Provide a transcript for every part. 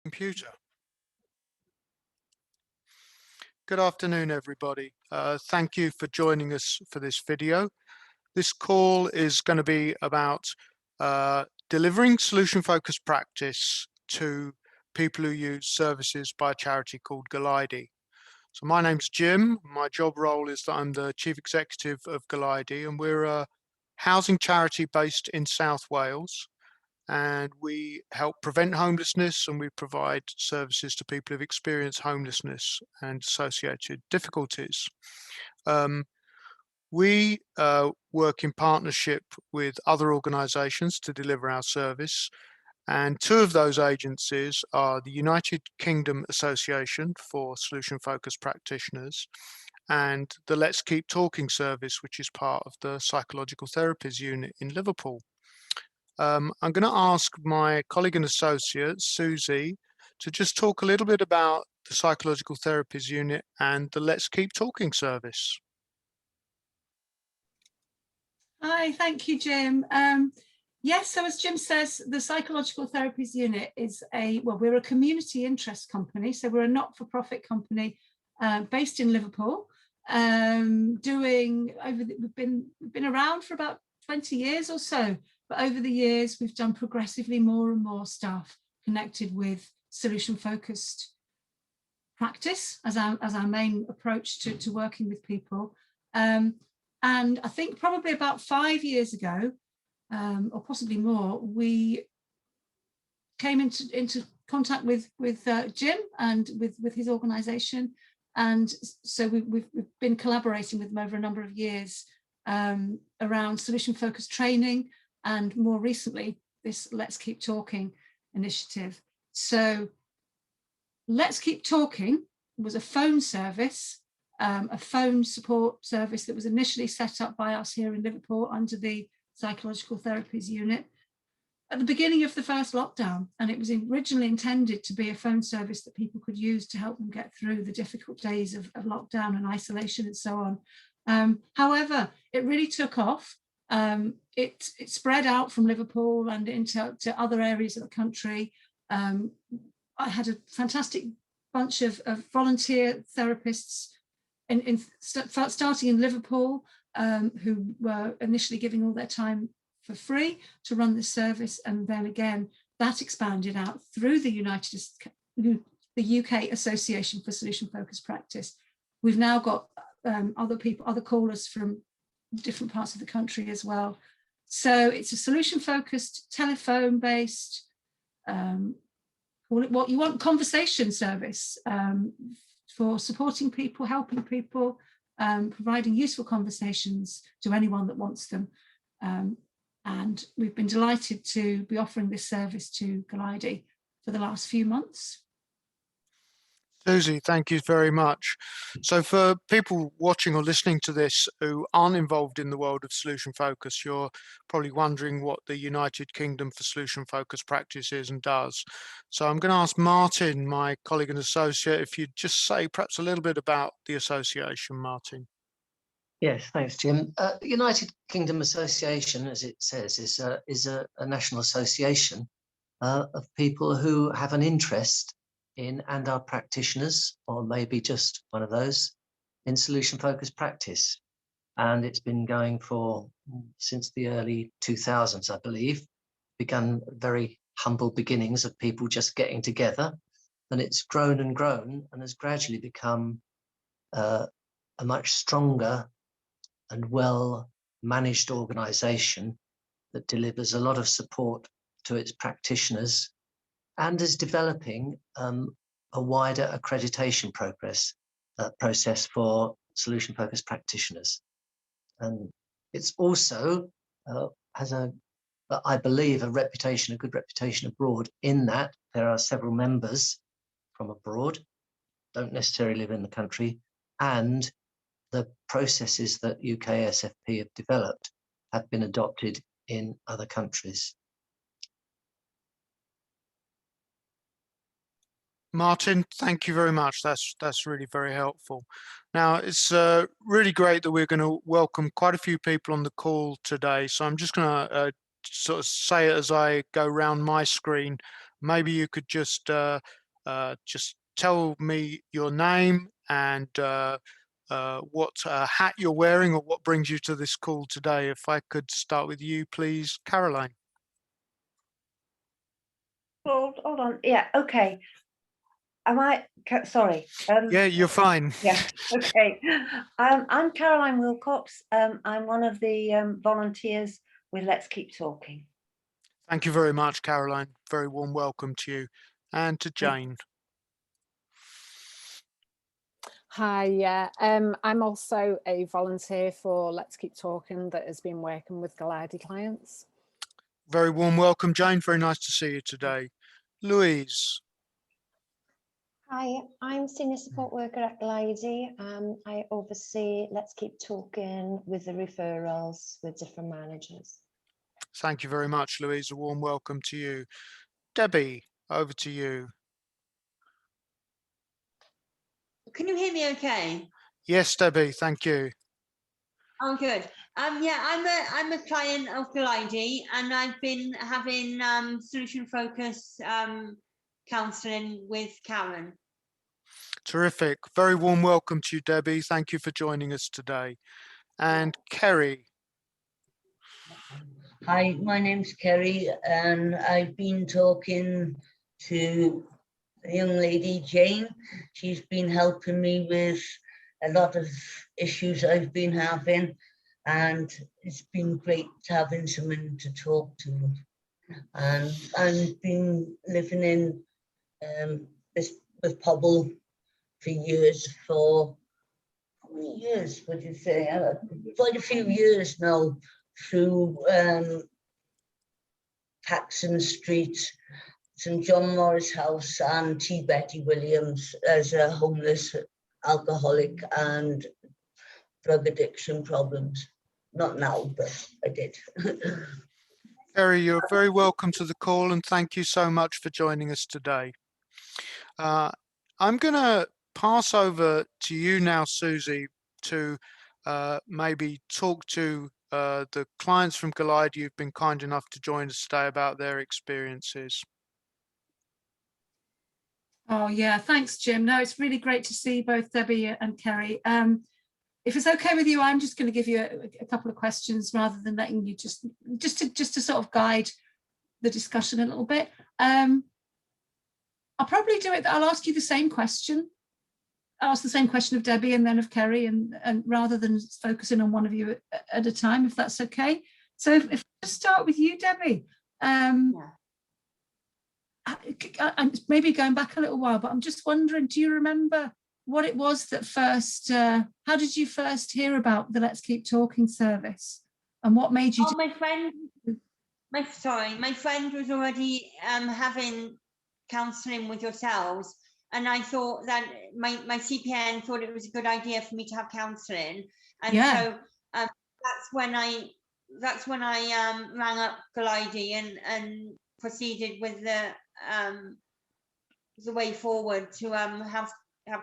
Computer. Good afternoon, everybody. Thank you for joining us for this video. This call is going to be about delivering solution-focused practice to people who use services by a charity called Goleudy. So my name's Jim. My job role is that I'm the Chief Executive of Goleudy, and we're a housing charity based in South Wales. And we help prevent homelessness, and we provide services to people who've experienced homelessness and associated difficulties. We work in partnership with other organisations to deliver our service, and two of those agencies are the United Kingdom Association for Solution-Focused Practitioners and the Let's Keep Talking service, which is part of the Psychological Therapies Unit in Liverpool. I'm going to ask my colleague and associate, Susie, to just talk a little bit about the Psychological Therapies Unit and the Let's Keep Talking service. Hi, thank you, Jim. Yes, so as Jim says, the Psychological Therapies Unit is we're a community interest company. So we're a not-for-profit company based in Liverpool. We've been around for about 20 years or so. But over the years, we've done progressively more and more stuff connected with solution-focused practice as our main approach to working with people. And I think probably about 5 years ago, or possibly more, we came into contact with Jim and with his organisation. And so we've been collaborating with them over a number of years around solution-focused training, and more recently, this Let's Keep Talking initiative. So Let's Keep Talking was a phone service, a phone support service that was initially set up by us here in Liverpool under the Psychological Therapies Unit at the beginning of the first lockdown. And it was originally intended to be a phone service that people could use to help them get through the difficult days of lockdown and isolation and so on. However, it really took off. It spread out from Liverpool and into other areas of the country. I had a fantastic bunch of volunteer therapists starting in Liverpool who were initially giving all their time for free to run this service, and then again that expanded out through the UK Association for Solution-Focused Practice. We've now got other callers from different parts of the country as well. So it's a solution-focused, telephone-based, call it what you want, conversation service for supporting people, helping people, providing useful conversations to anyone that wants them. And we've been delighted to be offering this service to Goleudy for the last few months. Susie, thank you very much. So for people watching or listening to this who aren't involved in the world of solution focus, you're probably wondering what the United Kingdom for Solution Focused Practice is and does. So I'm going to ask Martin, my colleague and associate, if you'd just say perhaps a little bit about the association, Martin. Yes, thanks, Jim. The United Kingdom Association, as it says, is a national association of people who have an interest in and are practitioners, or maybe just one of those, in solution-focused practice. And it's been going since the early 2000s, I believe. Begun very humble beginnings of people just getting together, and it's grown and grown and has gradually become a much stronger and well-managed organisation that delivers a lot of support to its practitioners and is developing a wider accreditation process for solution-focused practitioners. And it's also has I believe, a good reputation abroad, in that there are several members from abroad, don't necessarily live in the country, and the processes that UK SFP have developed have been adopted in other countries. Martin, thank you very much. That's really very helpful. Now, it's really great that we're going to welcome quite a few people on the call today. So I'm just going to sort of say it as I go around my screen. maybe you could just tell me your name and what hat you're wearing or what brings you to this call today. If I could start with you, please, Caroline. Hold on. Yeah. Okay. Sorry. Yeah, you're fine. Yeah. Okay. I'm Caroline Wilcox. I'm one of the volunteers with Let's Keep Talking. Thank you very much, Caroline. Very warm welcome to you. And to Jane. Hi, yeah. I'm also a volunteer for Let's Keep Talking that has been working with Goleudy clients. Very warm welcome, Jane. Very nice to see you today. Louise. Hi, I'm Senior Support Worker at Goleudy. I oversee Let's Keep Talking with the referrals with different managers. Thank you very much, Louise. A warm welcome to you. Debbie, over to you. Can you hear me okay? Yes, Debbie, thank you. Oh, good. Yeah, I'm a client of Goleudy, and I've been having solution focus counselling with Karen. Terrific. Very warm welcome to you, Debbie. Thank you for joining us today. And Kerry. Hi, my name's Kerry, and I've been talking to a young lady, Jane. She's been helping me with a lot of issues I've been having, and it's been great having someone to talk to. And I've been living in this with Pobble for years. For how many years would you say? Quite a few years now, through Paxton Street, St John Morris House, and T. Betty Williams as a homeless alcoholic and drug addiction problems. Not now, but I did. Kerry, you're very welcome to the call, and thank you so much for joining us today. I'm going to pass over to you now, Susie, to maybe talk to the clients from Goleudy who've been kind enough to join us today about their experiences. Oh yeah, thanks, Jim. No, it's really great to see both Debbie and Kerry. If it's okay with you, I'm just going to give you a couple of questions rather than letting you just to sort of guide the discussion a little bit. I'll probably do it. I'll ask you the same question. I'll ask the same question of Debbie and then of Kerry, and rather than focusing on one of you at a time, if that's okay. So if I start with you, Debbie. Maybe going back a little while, but I'm just wondering, do you remember what it was that first, how did you first hear about the Let's Keep Talking service, and what made you? Oh, my friend was already having counselling with yourselves, and I thought that my CPN thought it was a good idea for me to have counselling, and so that's when I rang up Goleudy and proceeded with the way forward to have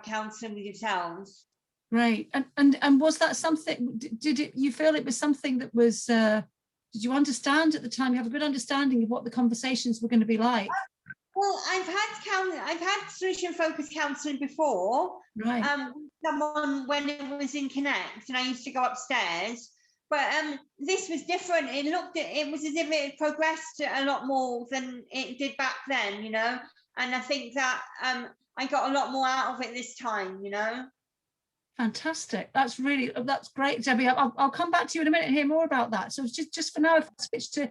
counselling with yourselves. Right, and was that something? You feel it was something that was? Did you understand at the time? You have a good understanding of what the conversations were going to be like? Well, I've had solution focused counselling before. Right. Someone when it was in Connect, and I used to go upstairs. But this was different. It was as if it had progressed a lot more than it did back then, you know. And I think that I got a lot more out of it this time, you know. Fantastic. That's great, Debbie. I'll come back to you in a minute and hear more about that. So just for now, if I switch to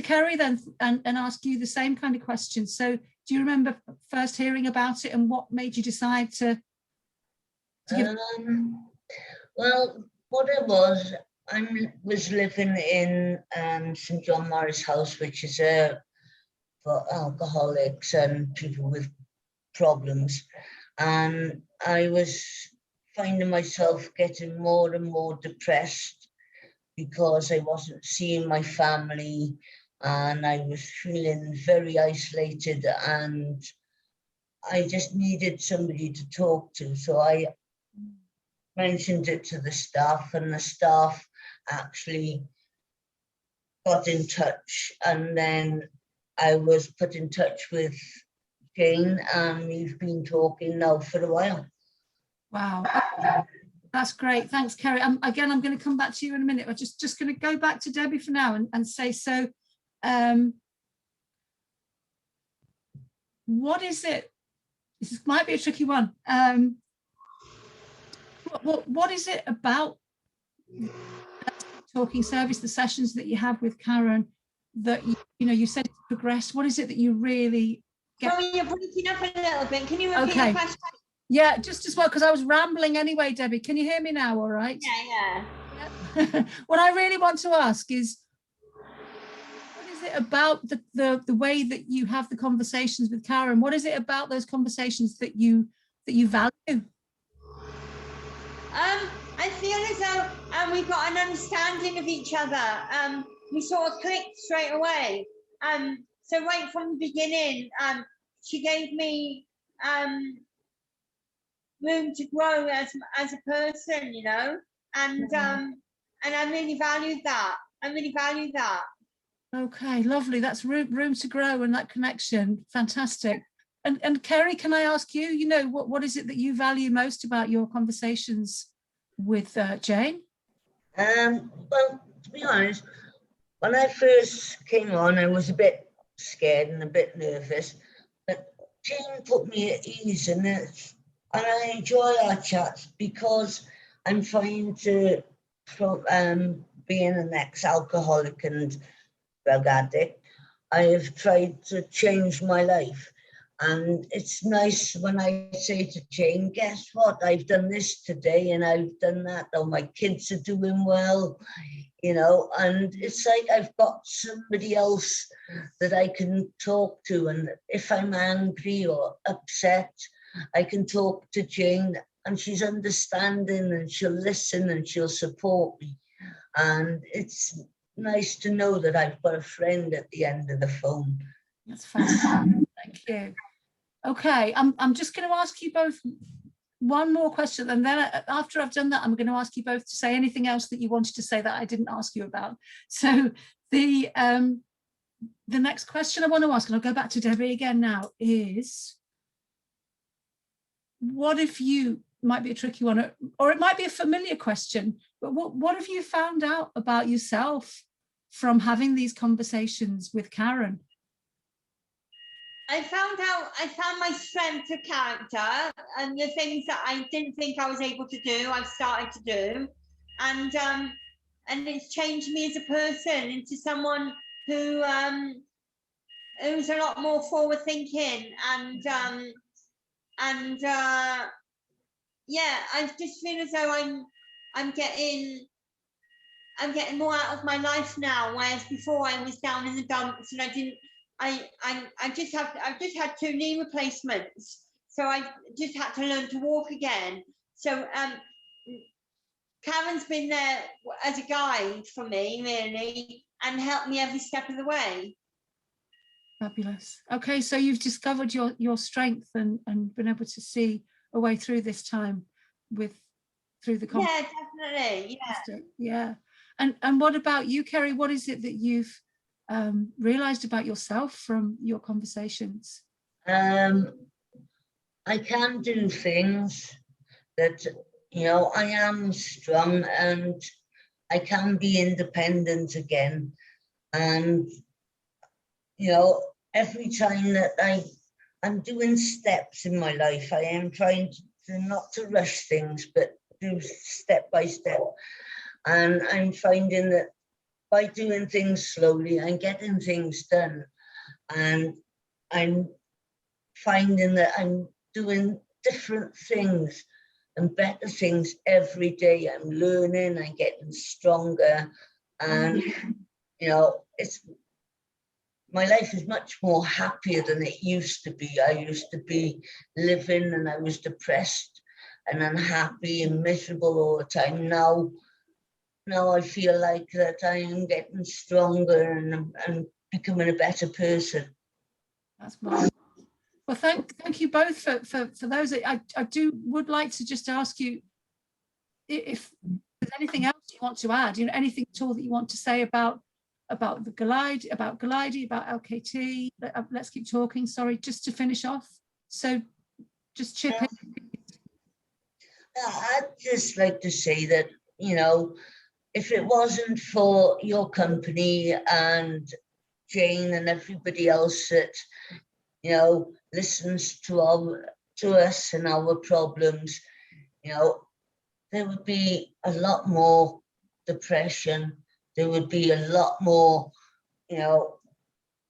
Kerry then and ask you the same kind of question. So do you remember first hearing about it and what made you decide to give? Well, what it was, I was living in St John Morris House, which is for alcoholics and people with problems, and I was finding myself getting more and more depressed because I wasn't seeing my family, and I was feeling very isolated, and I just needed somebody to talk to. So I mentioned it to the staff, and the staff actually got in touch, and then I was put in touch with Jane, and we've been talking now for a while. Wow. That's great. Thanks, Kerry. Again, I'm going to come back to you in a minute. I'm just going to go back to Debbie for now and say, so what is it? This might be a tricky one. What is it about talking service, the sessions that you have with Karen, that you said it's progressed? What is it that you really get? Sorry, you're breaking up a little bit. Can you repeat Okay. the question? Yeah, just as well, because I was rambling anyway, Debbie. Can you hear me now? All right. Yeah. What I really want to ask is, what is it about the way that you have the conversations with Karen? What is it about those conversations that you value? I feel as though we've got an understanding of each other. We sort of clicked straight away. So right from the beginning, she gave me room to grow as a person, and I really valued that. Okay, lovely. That's room to grow and that connection. Fantastic. And Kerry, can I ask you, what is it that you value most about your conversations with Jane? Well, to be honest, when I first came on, I was a bit scared and a bit nervous, but Jane put me at ease, and I enjoy our chats because I'm trying to, from being an ex-alcoholic and drug addict, I have tried to change my life. And it's nice when I say to Jane, guess what? I've done this today and I've done that. Oh, my kids are doing well, and it's like I've got somebody else that I can talk to. And if I'm angry or upset, I can talk to Jane, and she's understanding, and she'll listen and she'll support me. And it's nice to know that I've got a friend at the end of the phone. That's fantastic. Thank you. Okay, I'm just going to ask you both one more question, and then after I've done that, I'm going to ask you both to say anything else that you wanted to say that I didn't ask you about. So the next question I want to ask, and I'll go back to Debbie again now, is what if you, might be a tricky one, or it might be a familiar question, but what have you found out about yourself from having these conversations with Karen? I found my strength of character, and the things that I didn't think I was able to do, I've started to do, and it's changed me as a person into someone who's a lot more forward thinking, and yeah, I just feel as though I'm getting more out of my life now, whereas before I was down in the dumps and I've just had 2 knee replacements, so I just had to learn to walk again. So Karen's been there as a guide for me, really, and helped me every step of the way. Fabulous. Okay, so you've discovered your strength and been able to see a way through this time through the Yeah, definitely. Yeah. And what about you, Kerry? What is it that you've realized about yourself from your conversations? I can do things that, I am strong, and I can be independent again. And, every time that I'm doing steps in my life, I am trying to not to rush things, but do step by step. And I'm finding that by doing things slowly, I'm getting things done. And I'm finding that I'm doing different things and better things every day. I'm learning, I'm getting stronger. And, my life is much more happier than it used to be. I used to be living and I was depressed and unhappy and miserable all the time. Now I feel like that I am getting stronger and becoming a better person. That's marvelous. Well, thank you both for those. I would like to just ask you if there's anything else you want to add, anything at all that you want to say about about the Goleudy, about LKT. Let's Keep Talking. Sorry, just to finish off. So just chip in. I'd just like to say that, you know, if it wasn't for your company and Jane and everybody else that, you know, listens to us and our problems, you know, there would be a lot more depression. There would be a lot more, you know,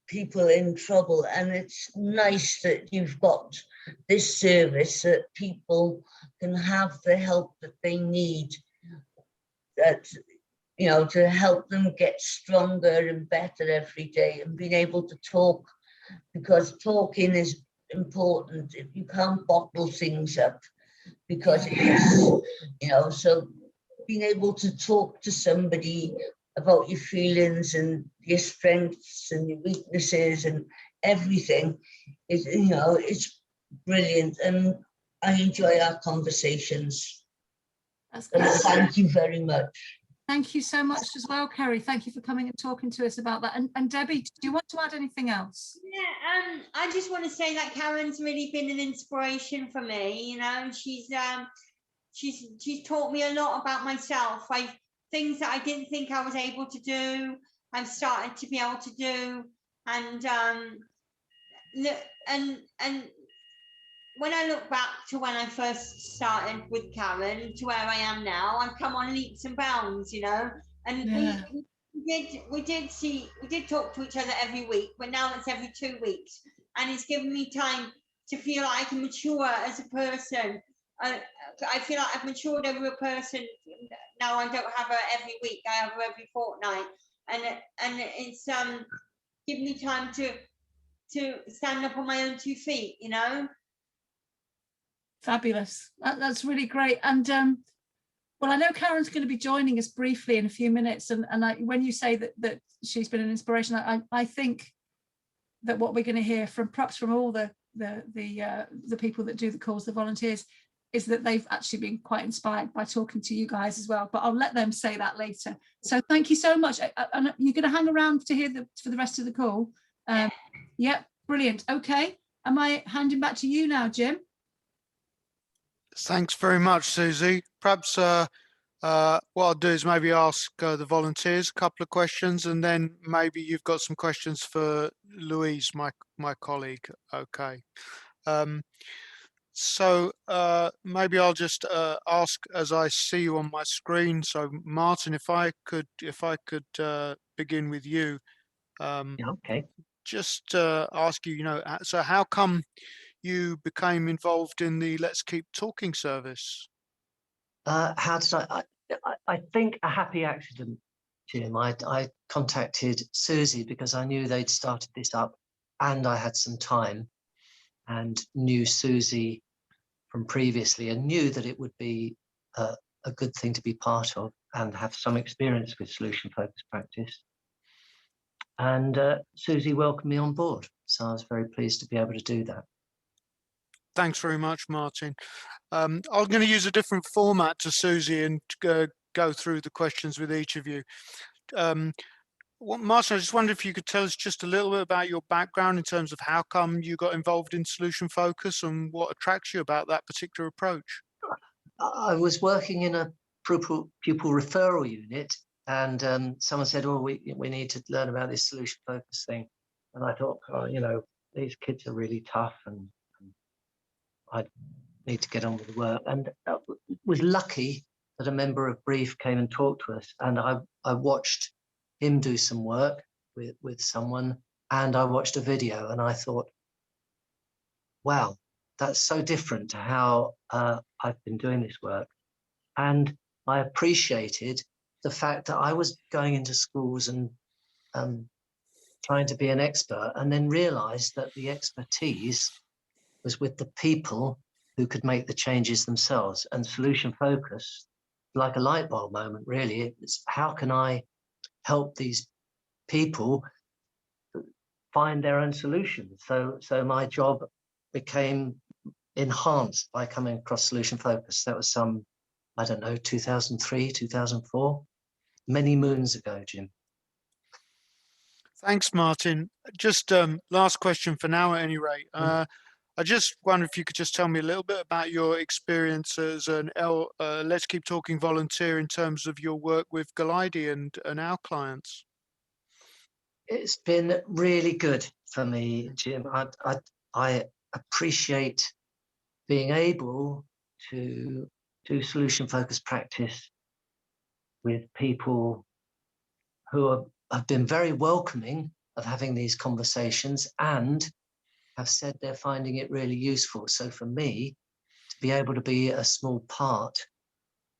people in trouble. And it's nice that you've got this service that people can have the help that they need, that, you know, to help them get stronger and better every day, and being able to talk, because talking is important. If you can't bottle things up, because it is, you know, so being able to talk to somebody about your feelings and your strengths and your weaknesses and everything is, you know, it's brilliant. And I enjoy our conversations. That's And good. thank you very much. Thank you so much as well, Kerry. Thank you for coming and talking to us about that. And Debbie, do you want to add anything else? Yeah, I just want to say that Karen's really been an inspiration for me. You know, she's taught me a lot about myself. Things that I didn't think I was able to do, I've started to be able to do. And when I look back to when I first started with Karen to where I am now, I've come on leaps and bounds, you know. And we did talk to each other every week, but now it's every 2 weeks, and it's given me time to feel like I can mature as a person. I feel like I've matured over a person. Now I don't have her every week, I have her every fortnight, and it's given me time to stand up on my own 2 feet, you know. Fabulous. That's really great. And well, I know Karen's going to be joining us briefly in a few minutes, and when you say that she's been an inspiration, I think that what we're going to hear from perhaps from all the people that do the calls, the volunteers, is that they've actually been quite inspired by talking to you guys as well. But I'll let them say that later. So thank you so much. And you're going to hang around to hear for the rest of the call. Yep, brilliant. Okay, am I handing back to you now, Jim? Thanks very much, Susie. Perhaps what I'll do is maybe ask the volunteers a couple of questions, and then maybe you've got some questions for Louise, my colleague. Okay. So maybe I'll just ask as I see you on my screen. So Martin, if I could begin with you. Yeah, okay. Just ask you, so how come you became involved in the Let's Keep Talking service? How did I think a happy accident, Jim. I contacted Susie because I knew they'd started this up and I had some time and knew Susie from previously and knew that it would be a good thing to be part of and have some experience with solution focused practice. And Susie welcomed me on board. So I was very pleased to be able to do that. Thanks very much, Martin. I'm going to use a different format to Susie and go through the questions with each of you. Martin, I just wondered if you could tell us just a little bit about your background in terms of how come you got involved in solution focus and what attracts you about that particular approach. I was working in a pupil referral unit, and someone said, "Oh, we need to learn about this solution focus thing." And I thought, oh, these kids are really tough, and I need to get on with the work. And was lucky that a member of Brief came and talked to us, and I watched him do some work with someone, and I watched a video, and I thought, wow, that's so different to how I've been doing this work. And I appreciated the fact that I was going into schools and trying to be an expert, and then realized that the expertise was with the people who could make the changes themselves. And solution focus, like a light bulb moment, really. It's how can I help these people find their own solutions? So my job became enhanced by coming across solution focus. That was some, I don't know, 2003, 2004, many moons ago, Jim. Thanks, Martin. Just last question for now, at any rate. I just wonder if you could just tell me a little bit about your experience as an Let's Keep Talking volunteer in terms of your work with Goleudy and our clients. It's been really good for me, Jim. I appreciate being able to do solution-focused practice with people who have been very welcoming of having these conversations and have said they're finding it really useful. So for me, to be able to be a small part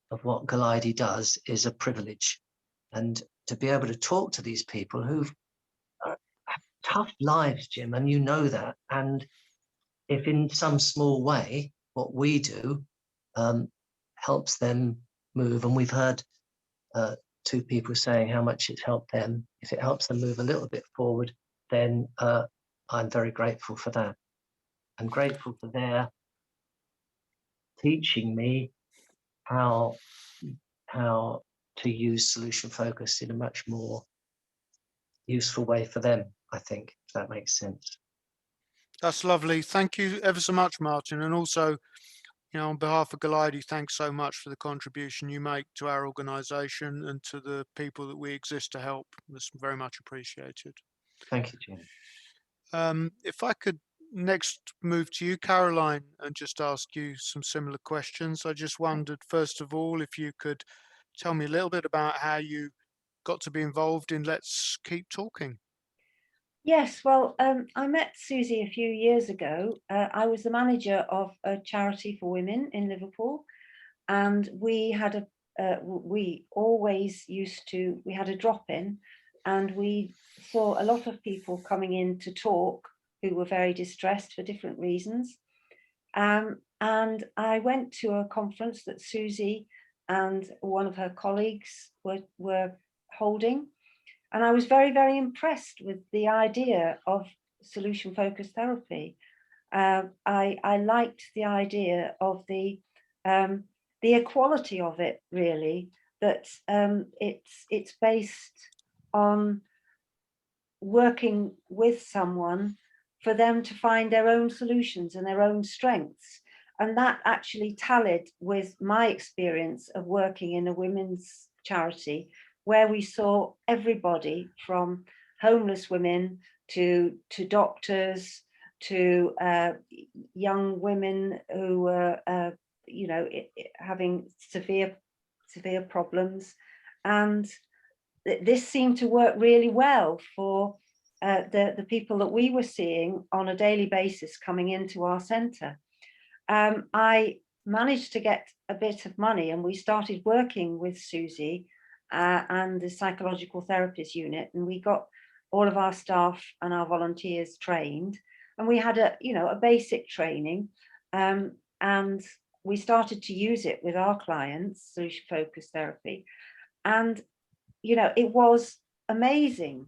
of what Goleudy does is a privilege. And to be able to talk to these people who've tough lives, Jim, and you know that. And if in some small way, what we do helps them move, and we've heard two people saying how much it's helped them. If it helps them move a little bit forward, then I'm very grateful for that. I'm grateful for their teaching me how to use solution focus in a much more useful way for them, I think, if that makes sense. That's lovely. Thank you ever so much, Martin. And also, on behalf of Goleudy, thanks so much for the contribution you make to our organisation and to the people that we exist to help. It's very much appreciated. Thank you, Jim. If I could next move to you, Caroline, and just ask you some similar questions. I just wondered, first of all, if you could tell me a little bit about how you got to be involved in Let's Keep Talking. Yes, well, I met Susie a few years ago. I was the manager of a charity for women in Liverpool, and we had we had a drop-in, and we saw a lot of people coming in to talk who were very distressed for different reasons. And I went to a conference that Susie and one of her colleagues were holding. And I was very, very impressed with the idea of solution-focused therapy. I liked the idea of the equality of it, really, that it's based on working with someone for them to find their own solutions and their own strengths. And that actually tallied with my experience of working in a women's charity, where we saw everybody from homeless women to doctors to young women who were, having severe problems. And this seemed to work really well for the people that we were seeing on a daily basis coming into our centre. I managed to get a bit of money, and we started working with Susie and the psychological therapies unit, and we got all of our staff and our volunteers trained, and we had a basic training, and we started to use it with our clients, solution focused therapy, and it was amazing.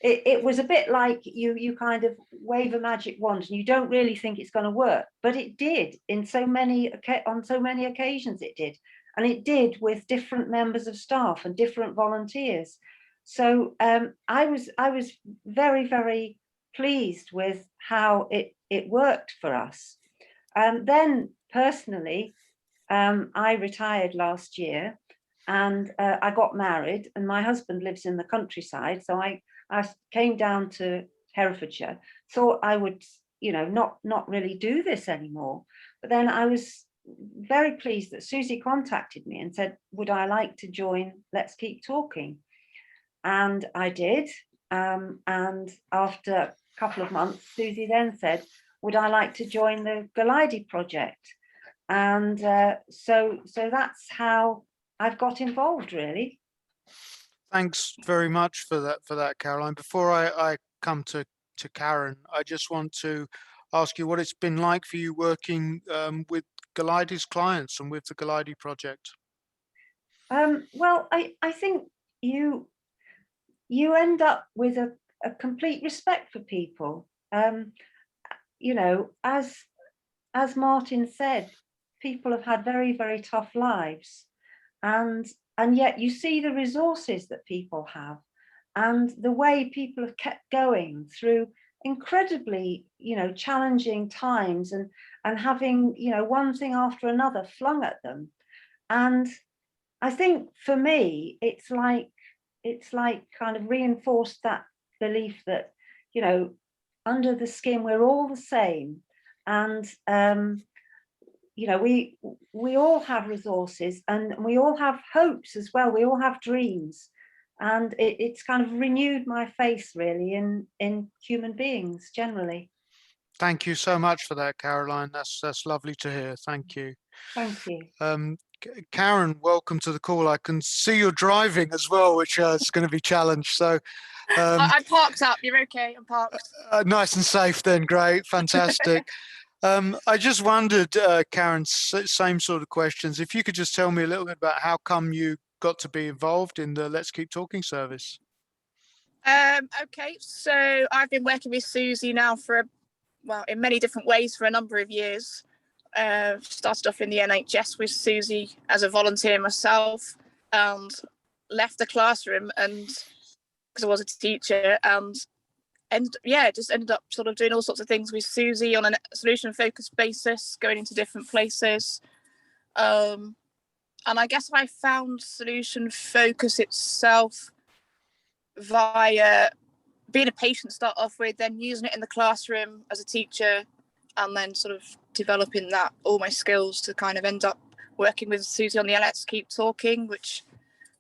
It was a bit like you kind of wave a magic wand and you don't really think it's going to work, but it did on so many occasions. It did. And it did with different members of staff and different volunteers. So I was very, very pleased with how it worked for us. Then personally, I retired last year, and I got married, and my husband lives in the countryside. So I came down to Herefordshire, thought I would, not really do this anymore. But then I was very pleased that Susie contacted me and said, would I like to join Let's Keep Talking? And I did. And after a couple of months, Susie then said, would I like to join the Goleudy project? And so that's how I've got involved, really. Thanks very much for that, Caroline. Before I come to Karen, I just want to ask you what it's been like for you working with Goleudy's clients and with the Goleudy project. Well, I think you end up with a complete respect for people. As Martin said, people have had very, very tough lives, and yet you see the resources that people have, and the way people have kept going through incredibly, challenging times, and having, one thing after another flung at them. And I think for me, it's like kind of reinforced that belief that, under the skin, we're all the same. And, we all have resources, and we all have hopes as well. We all have dreams. And it's kind of renewed my faith really in human beings generally. Thank you so much for that, Caroline. That's lovely to hear. Thank you. Thank you. Karen, welcome to the call. I can see you're driving as well, which is going to be challenged. So I'm parked up. You're okay. I'm parked. Nice and safe then. Great. Fantastic. I just wondered, Karen, same sort of questions. If you could just tell me a little bit about how come you got to be involved in the Let's Keep Talking service. Okay, so I've been working with Susie now in many different ways for a number of years. Started off in the NHS with Susie as a volunteer myself, and left the classroom and because I was a teacher, and just ended up sort of doing all sorts of things with Susie on a solution focused basis, going into different places. And I guess I found solution focus itself via being a patient to start off with, then using it in the classroom as a teacher, and then sort of developing all my skills to kind of end up working with Susie on the Let's Keep Talking, which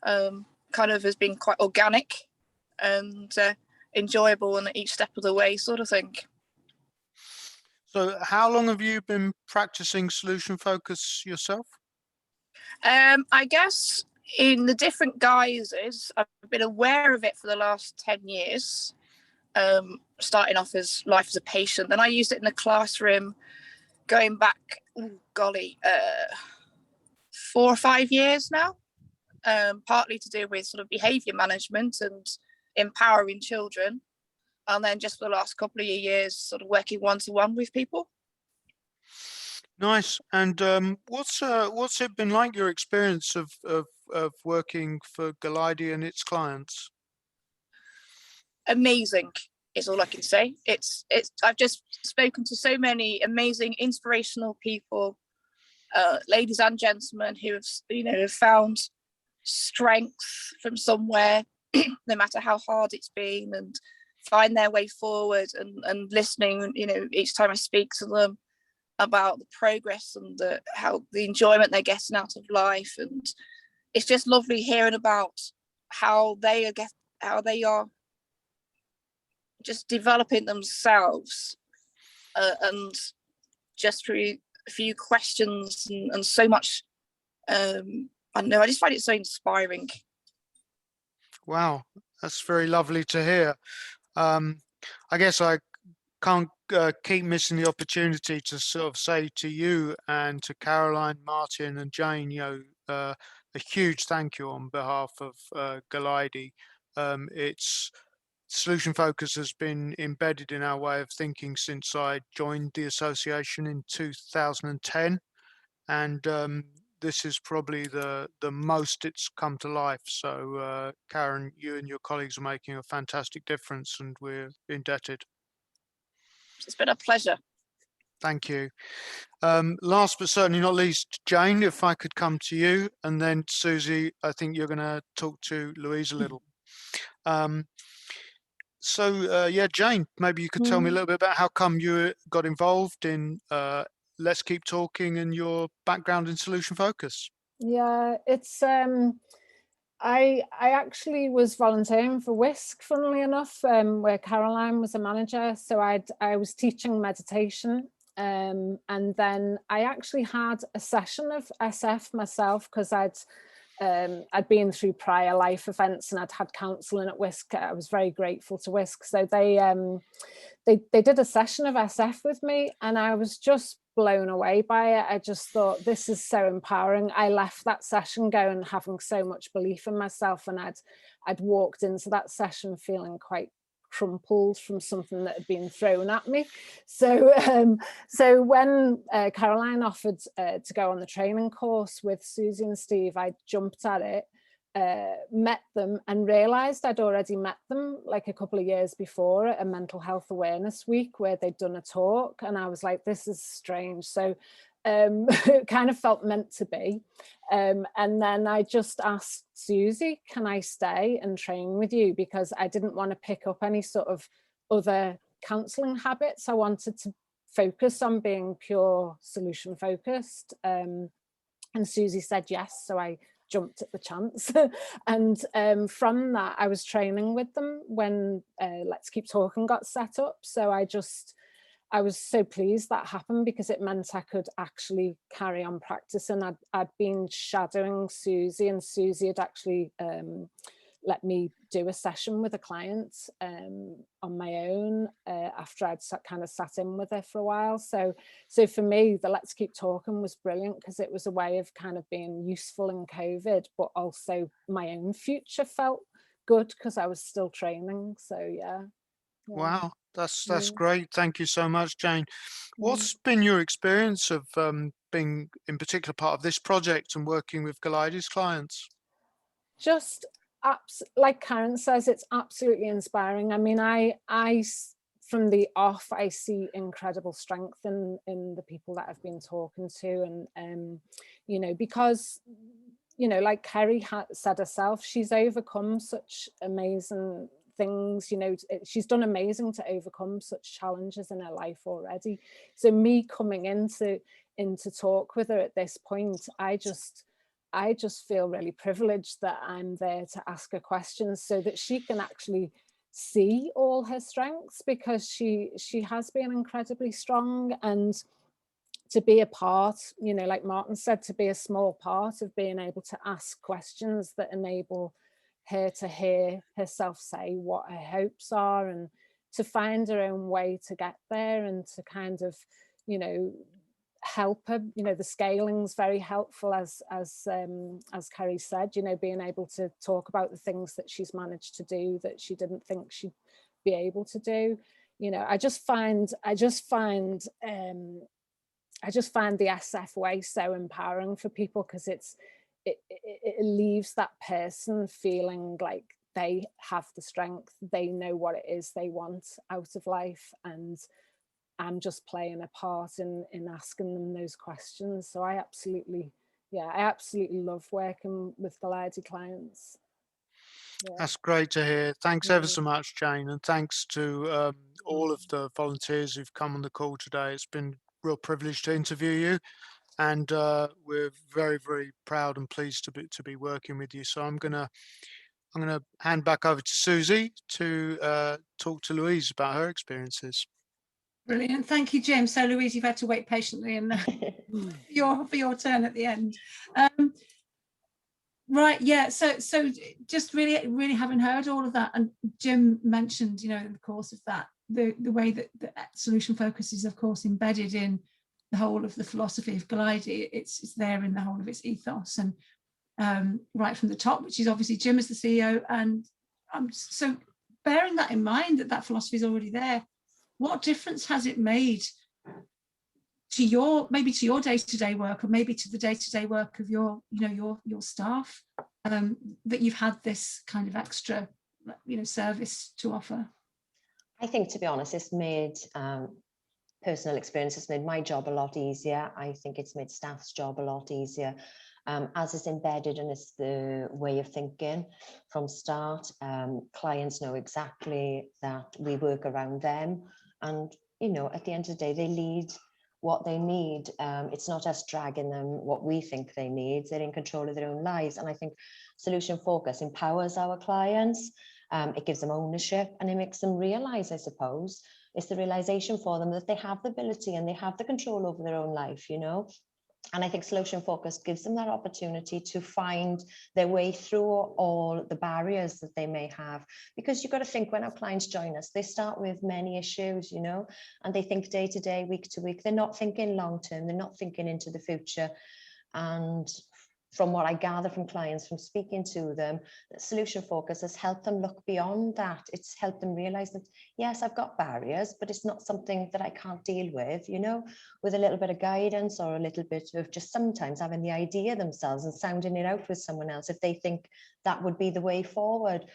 kind of has been quite organic and enjoyable and each step of the way sort of thing. So how long have you been practicing solution focus yourself? I guess in the different guises, I've been aware of it for the last 10 years, starting off as life as a patient. Then I used it in the classroom going back, 4 or 5 years now, partly to do with sort of behaviour management and empowering children. And then just for the last couple of years, sort of working one-to-one with people. Nice. And what's it been like, your experience of working for Goleudy and its clients? Amazing is all I can say. I've just spoken to so many amazing, inspirational people, ladies and gentlemen, who have found strength from somewhere, no matter how hard it's been, and find their way forward, and listening, each time I speak to them about the progress and the enjoyment they're getting out of life. And it's just lovely hearing about how they are just developing themselves, and just through a few questions and so much. I know, I just find it so inspiring. Wow, that's very lovely to hear. I guess I can't keep missing the opportunity to sort of say to you and to Caroline, Martin and Jane, a huge thank you on behalf of Goleudy. Its solution focus has been embedded in our way of thinking since I joined the association in 2010, and this is probably the most it's come to life. So Karen, you and your colleagues are making a fantastic difference, and we're indebted. It's been a pleasure. Thank you. Last but certainly not least, Jane, if I could come to you, and then Susie, I think you're going to talk to Louise a little. Jane, maybe you could tell me a little bit about how come you got involved in Let's Keep Talking and your background in solution focus. Yeah, it's I actually was volunteering for WISC, funnily enough, where Caroline was a manager. So I was teaching meditation, and then I actually had a session of SF myself, because I'd been through prior life events and I'd had counselling at WISC. I was very grateful to WISC. So they did a session of SF with me, and I was just blown away by it. I just thought, this is so empowering. I left that session going having so much belief in myself, and I'd walked into that session feeling quite crumpled from something that had been thrown at me. So when Caroline offered to go on the training course with Susie and Steve, I jumped at it. met them and realized I'd already met them like a couple of years before at a mental health awareness week where they'd done a talk, and I was like, this is strange. So it kind of felt meant to be. And then I just asked Susie, can I stay and train with you? Because I didn't want to pick up any sort of other counselling habits. I wanted to focus on being pure solution focused. And Susie said yes, so I jumped at the chance. And from that, I was training with them when Let's Keep Talking got set up. So I was so pleased that happened, because it meant I could actually carry on practicing. I'd been shadowing Susie, and Susie had actually let me do a session with a client on my own after I'd kind of sat in with her for a while. So for me, the Let's Keep Talking was brilliant, because it was a way of kind of being useful in COVID, but also my own future felt good because I was still training. So yeah. Wow, that's great. Thank you so much, Jane. What's been your experience of being in particular part of this project and working with Goleudy's clients? Just like Karen says, it's absolutely inspiring. I mean, I from the off, I see incredible strength in the people that I've been talking to, and you know, because, you know, like Kerry said herself, she's overcome such amazing things, you know, she's done amazing to overcome such challenges in her life already. So me coming into talk with her at this point, I just feel really privileged that I'm there to ask her questions so that she can actually see all her strengths, because she has been incredibly strong. And to be a part, you know, like Martin said, to be a small part of being able to ask questions that enable her to hear herself say what her hopes are, and to find her own way to get there, and to kind of, you know, help her. You know, the scaling's very helpful, as Kerry said, you know, being able to talk about the things that she's managed to do that she didn't think she'd be able to do. You know, I just find the SF way so empowering for people, because it leaves that person feeling like they have the strength, they know what it is they want out of life, and I'm just playing a part in asking them those questions. So I absolutely love working with Goleudy clients. Yeah. That's great to hear. Thanks ever so much, Jane, and thanks to all of the volunteers who've come on the call today. It's been a real privilege to interview you, and we're very, very proud and pleased to be working with you. So I'm gonna hand back over to Susie to talk to Louise about her experiences. Brilliant, thank you, Jim. So Louise, you've had to wait patiently and for your turn at the end. Right, yeah. So just really having heard all of that, and Jim mentioned, you know, in the course of that, the way that the solution focus is, of course, embedded in the whole of the philosophy of Goleudy. It's there in the whole of its ethos, and right from the top, which is obviously Jim as the CEO. And so bearing that in mind, that philosophy is already there, what difference has it made to your day-to-day work, or maybe to the day-to-day work of your staff, that you've had this kind of extra, you know, service to offer? I think, to be honest, it's made personal experience, it's made my job a lot easier. I think it's made staff's job a lot easier, as it's embedded, and it's the way of thinking from start. Clients know exactly that we work around them, and, you know, at the end of the day, they lead what they need. It's not us dragging them what we think they need. They're in control of their own lives. And I think solution focus empowers our clients. It gives them ownership, and it makes them realize, I suppose, it's the realization for them that they have the ability and they have the control over their own life, you know. And I think solution focus gives them that opportunity to find their way through all the barriers that they may have. Because you've got to think, when our clients join us, they start with many issues, you know, and they think day to day, week to week. They're not thinking long term, they're not thinking into the future. And from what I gather from clients, from speaking to them, that solution focus has helped them look beyond that. It's helped them realize that, yes, I've got barriers, but it's not something that I can't deal with, you know, with a little bit of guidance or a little bit of just sometimes having the idea themselves and sounding it out with someone else if they think that would be the way forward.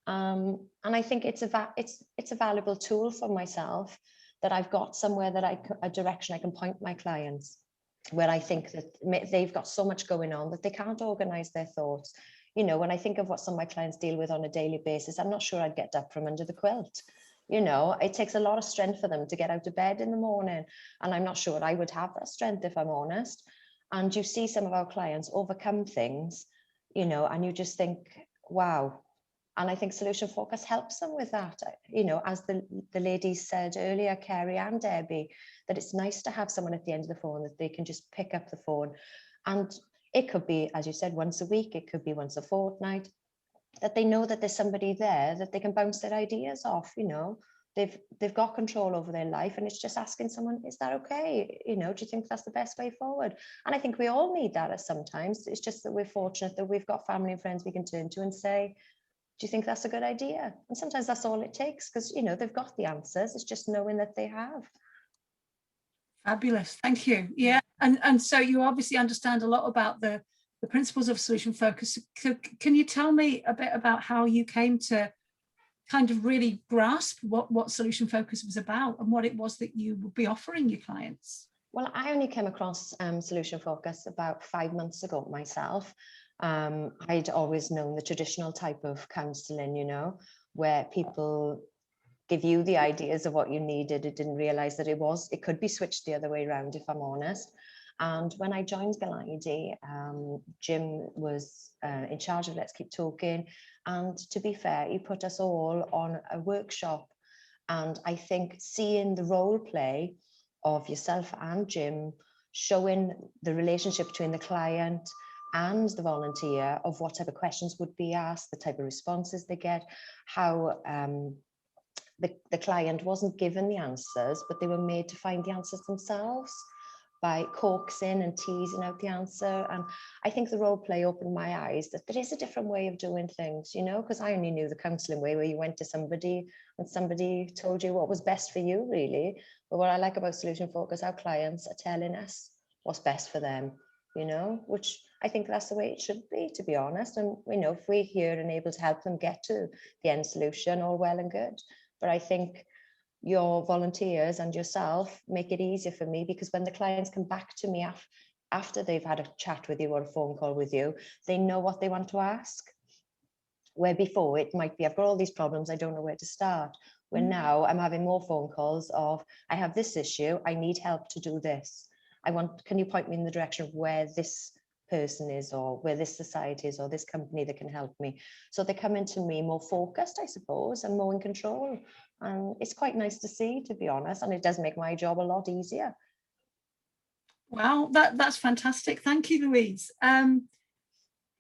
And I think it's a valuable tool for myself, that I've got somewhere that a direction I can point my clients, where I think that they've got so much going on that they can't organize their thoughts. You know, when I think of what some of my clients deal with on a daily basis, I'm not sure I'd get up from under the quilt. You know, it takes a lot of strength for them to get out of bed in the morning. And I'm not sure I would have that strength, if I'm honest. And you see some of our clients overcome things, you know, and you just think, wow. And I think solution focus helps them with that. You know, as the ladies said earlier, Kerry and Debbie, that it's nice to have someone at the end of the phone that they can just pick up the phone. And it could be, as you said, once a week, it could be once a fortnight, that they know that there's somebody there that they can bounce their ideas off. You know, they've got control over their life, and it's just asking someone, is that okay? You know, do you think that's the best way forward? And I think we all need that at sometimes. It's just that we're fortunate that we've got family and friends we can turn to and say, do you think that's a good idea? And sometimes that's all it takes, because, you know, they've got the answers. It's just knowing that they have. Fabulous, thank you. Yeah, and so you obviously understand a lot about the principles of solution focus. Can you tell me a bit about how you came to kind of really grasp what solution focus was about and what it was that you would be offering your clients? Well, I only came across solution focus about 5 months ago myself. I'd always known the traditional type of counselling, you know, where people give you the ideas of what you needed. It didn't realize that it could be switched the other way around, if I'm honest. And when I joined Goleudy, Jim was in charge of Let's Keep Talking. And to be fair, he put us all on a workshop. And I think seeing the role play of yourself and Jim, showing the relationship between the client and the volunteer, of what type of questions would be asked, the type of responses they get, how the client wasn't given the answers, but they were made to find the answers themselves by coaxing and teasing out the answer. And I think the role play opened my eyes that there is a different way of doing things, you know, because I only knew the counselling way, where you went to somebody and somebody told you what was best for you, really. But what I like about solution focus, our clients are telling us what's best for them, you know, which I think that's the way it should be, to be honest. And, you know, if we're here and able to help them get to the end solution, all well and good. But I think your volunteers and yourself make it easier for me, because when the clients come back to me after they've had a chat with you or a phone call with you, they know what they want to ask. Where before it might be, I've got all these problems, I don't know where to start. Where now I'm having more phone calls of, I have this issue, I need help to do this. Can you point me in the direction of where this person is, or where this society is, or this company that can help me? So they're coming to me more focused, I suppose, and more in control. And it's quite nice to see, to be honest, and it does make my job a lot easier. Wow, that's fantastic. Thank you, Louise.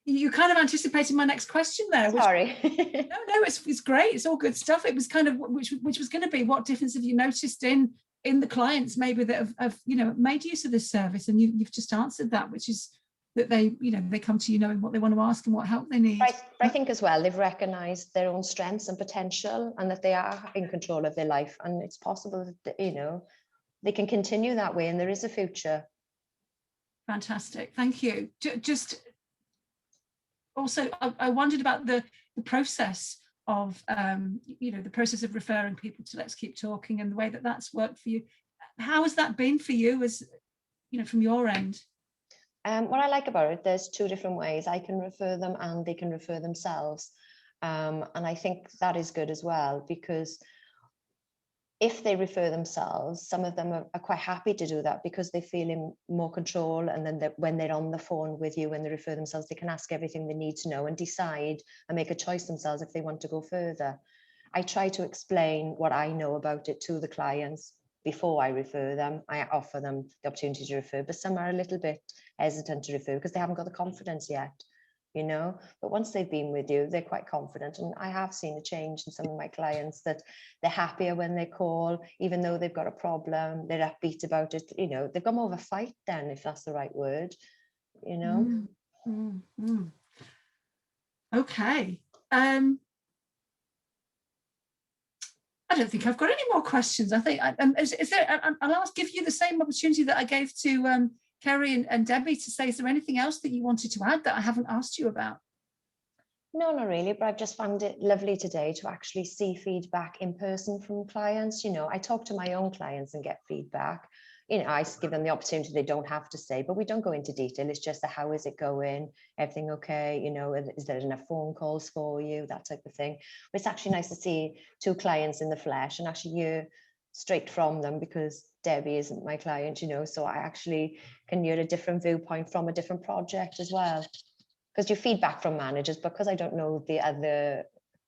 You kind of anticipated my next question there. Sorry. No, it's great. It's all good stuff. It was kind of which was going to be, what difference have you noticed in the clients maybe that have you know, made use of this service? And you've just answered that, which is that they, you know, they come to you knowing what they want to ask and what help they need. I think as well, they've recognized their own strengths and potential, and that they are in control of their life, and it's possible that, you know, they can continue that way, and there is a future. Fantastic, thank you. Just also, I wondered about the process of you know, the process of referring people to Let's Keep Talking, and the way that that's worked for you. How has that been for you, as you know, from your end? What I like about it, there's two different ways. I can refer them and they can refer themselves. And I think that is good as well, because if they refer themselves, some of them are quite happy to do that, because they feel in more control. And then when they're on the phone with you, when they refer themselves, they can ask everything they need to know and decide and make a choice themselves if they want to go further. I try to explain what I know about it to the clients before I refer them. I offer them the opportunity to refer, but some are a little bit hesitant to refer because they haven't got the confidence yet, you know. But once they've been with you, they're quite confident. And I have seen a change in some of my clients, that they're happier when they call, even though they've got a problem, they're upbeat about it, you know. They've got more of a fight then, if that's the right word, you know. Okay. I don't think I've got any more questions. I think is there? I'll give you the same opportunity that I gave to Kerry and Debbie to say. Is there anything else that you wanted to add that I haven't asked you about? No, not really, but I've just found it lovely today to actually see feedback in person from clients. You know, I talk to my own clients and get feedback. You know, I give them the opportunity, they don't have to say, but we don't go into detail. It's just how is it going? Everything okay? You know, is there enough phone calls for you? That type of thing. But it's actually nice to see two clients in the flesh and actually hear straight from them, because Debbie isn't my client, you know, so I actually can hear a different viewpoint from a different project as well. Because you feedback from managers, because I don't know the other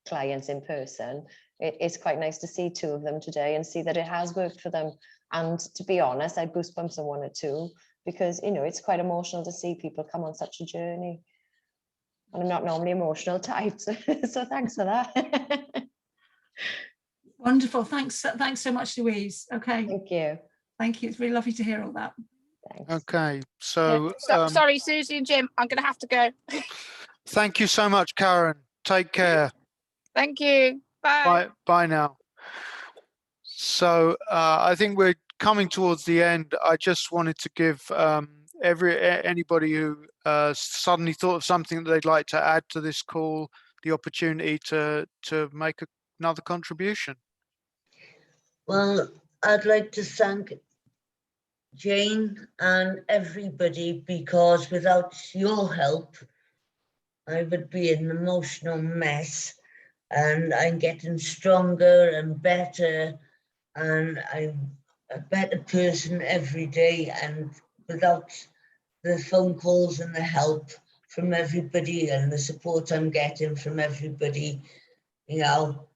clients in person, it's quite nice to see two of them today and see that it has worked for them. And to be honest, I goosebumps on one or two, because, you know, it's quite emotional to see people come on such a journey. And I'm not normally emotional type, so thanks for that. Wonderful. Thanks so much, Louise. Okay. Thank you. Thank you. It's really lovely to hear all that. Thanks. Okay, so sorry, Susie and Jim, I'm going to have to go. thank you so much, Karen. Take care. Thank you. Bye. Bye now. So I think we're coming towards the end. I just wanted to give anybody who suddenly thought of something that they'd like to add to this call the opportunity to make another contribution. Well, I'd like to thank Jane and everybody, because without your help, I would be an emotional mess, and I'm getting stronger and better, and I'm a better person every day. And without the phone calls and the help from everybody and the support I'm getting from everybody, you know,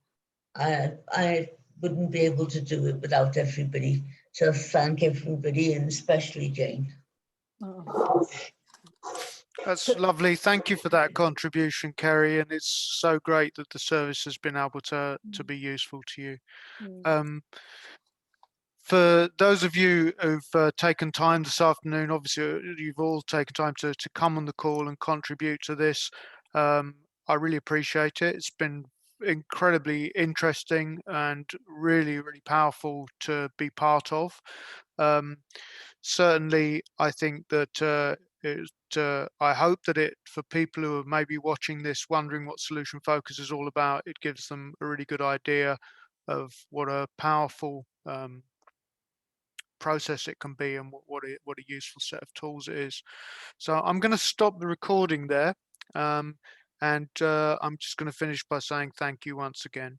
I wouldn't be able to do it without everybody. So thank everybody, and especially Jane. That's lovely. Thank you for that contribution, Kerry. And it's so great that the service has been able to be useful to you. For those of you who've taken time this afternoon, obviously you've all taken time to come on the call and contribute to this. I really appreciate it. It's been incredibly interesting and really, really powerful to be part of. Certainly, I think that I hope that for people who are maybe watching this, wondering what Solution Focus is all about, it gives them a really good idea of what a powerful process it can be, and what a useful set of tools it is. So I'm going to stop the recording there, and I'm just going to finish by saying thank you once again.